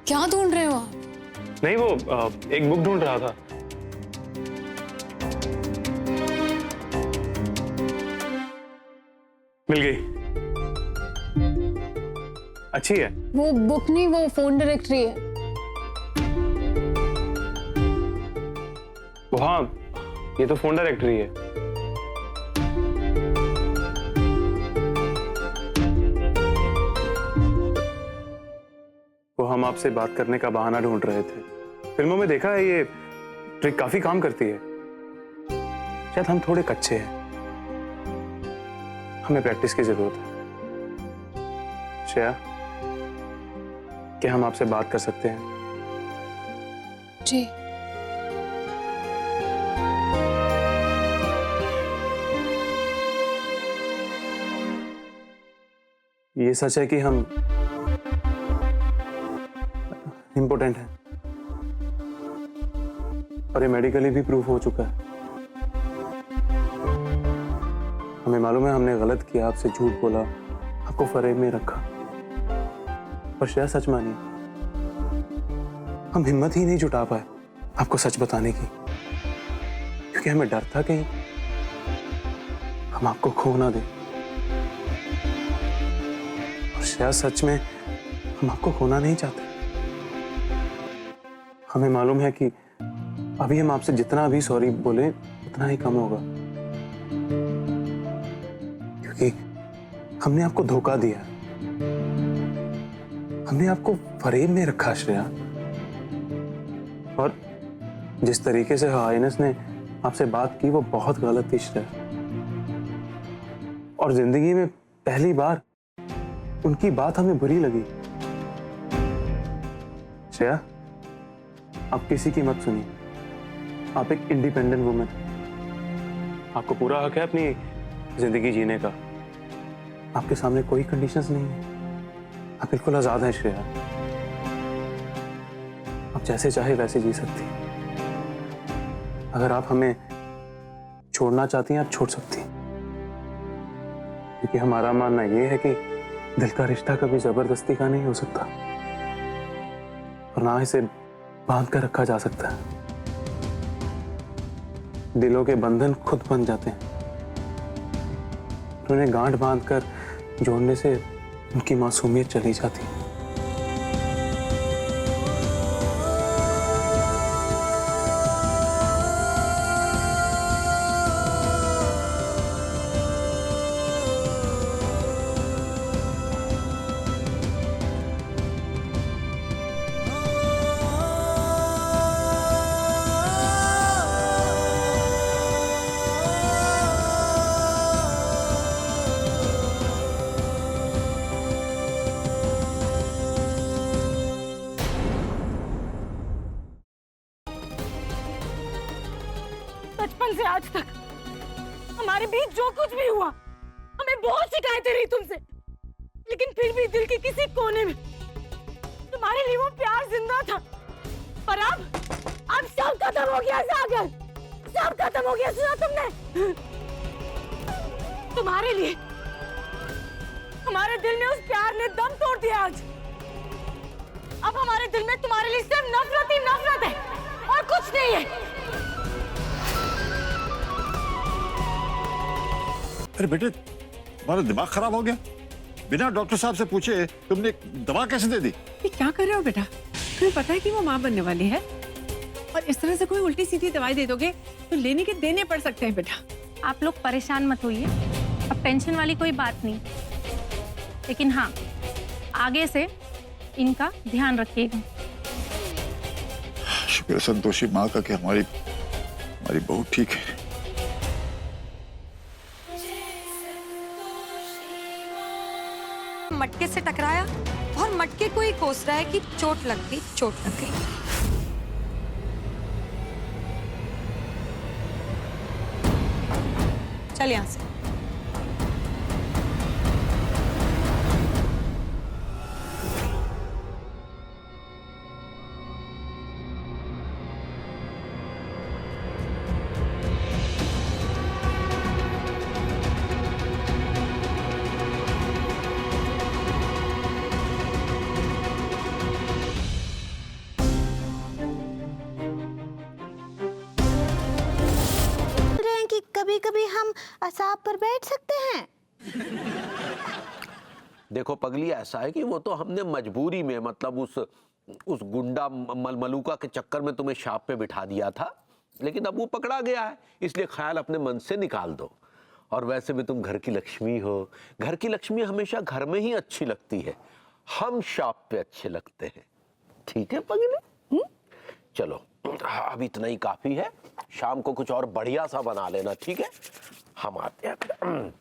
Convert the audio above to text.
क्या ढूंढ रहे हो आप? नहीं, वो एक बुक ढूंढ रहा था। मिल गई। अच्छी है। वो बुक नहीं, वो फोन डायरेक्टरी है। वो हाँ, ये तो फोन डायरेक्टरी है। वो हम आपसे बात करने का बहाना ढूंढ रहे थे। फिल्मों में देखा है ये ट्रिक काफी काम करती है। शायद हम थोड़े कच्चे हैं, हमें प्रैक्टिस की जरूरत है। श्रेया, क्या हम आपसे बात कर सकते हैं? जी। ये सच है कि हम इम्पोर्टेंट हैं और ये मेडिकली भी प्रूफ हो चुका है। हमें मालूम है हमने गलत किया, आपसे झूठ बोला, आपको फरेब में रखा, पर शायद सच मानिए हम हिम्मत ही नहीं जुटा पाए आपको सच बताने की, क्योंकि हमें डर था कहीं हम आपको खो ना दें। और शायद सच में हम आपको खोना नहीं चाहते। हमें मालूम है कि अभी हम आपसे जितना भी सॉरी बोले उतना ही कम होगा, क्योंकि हमने आपको धोखा दिया, हमने आपको फरेब में रखा श्रेया। और जिस तरीके से हाइनेस ने आपसे बात की वो बहुत गलत थी श्रेया। और जिंदगी में पहली बार उनकी बात हमें बुरी लगी। श्रेया, आप किसी की मत सुनिए। आप एक इंडिपेंडेंट वुमन, आपको पूरा हक है अपनी जिंदगी जीने का। आपके सामने कोई कंडीशंस नहीं है, आप बिल्कुल आजाद हैं श्रेया। आप जैसे चाहे वैसे जी सकती हैं। अगर आप हमें छोड़ना चाहती हैं आप छोड़ सकती हैं, क्योंकि हमारा मानना यह है कि दिल का रिश्ता कभी जबरदस्ती का नहीं हो सकता और ना इसे बांध कर रखा जा सकता है। दिलों के बंधन खुद बन जाते हैं, उन्हें गांठ बांधकर जोड़ने से उनकी मासूमियत चली जाती है। बचपन से आज तक हमारे बीच जो कुछ भी हुआ, हमें बहुत शिकायतें रही तुमसे, लेकिन फिर भी दिल के किसी कोने में तुम्हारे लिए वो प्यार जिंदा था। पर अब सब खत्म हो गया सागर, सब खत्म हो गया। सुना तुमने? तुम्हारे लिए हमारे दिल में उस प्यार ने दम तोड़ दिया। आज अब हमारे दिल में तुम्हारे लिए सिर्फ नफरत ही नफरत है और कुछ नहीं है। अरे बेटे, तुम्हारा दिमाग खराब हो गया? बिना डॉक्टर साहब से पूछे तुमने दवा कैसे दे दी? ये क्या कर रहे हो बेटा? तुम्हें पता है कि वो माँ बनने वाली है और इस तरह से कोई उल्टी सीधी दवाई दे दोगे तो लेने के देने पड़ सकते हैं बेटा। आप लोग परेशान मत होइए, अब टेंशन वाली कोई बात नहीं, लेकिन हाँ आगे से इनका ध्यान रखिएगा। शुक्र है संतोषी माँ का कि हमारी बहू ठीक है। मटके से टकराया और मटके को ही कोस रहा है कि चोट लग गई, चोट लग गई। चल यहां से। कभी कभी हम असाब पर बैठ सकते हैं? देखो पगली, ऐसा है कि वो तो हमने मजबूरी में, मतलब उस गुंडा मलमलूका के चक्कर में तुम्हें शाप पे बिठा दिया था, लेकिन अब वो पकड़ा गया है, इसलिए ख्याल अपने मन से निकाल दो। और वैसे भी तुम घर की लक्ष्मी हो, घर की लक्ष्मी हमेशा घर में ही अच्छी लगती है, हम शाप पे अच्छे लगते हैं। ठीक है पगली? चलो अब इतना ही काफी है, शाम को कुछ और बढ़िया सा बना लेना, ठीक है? हम आते हैं।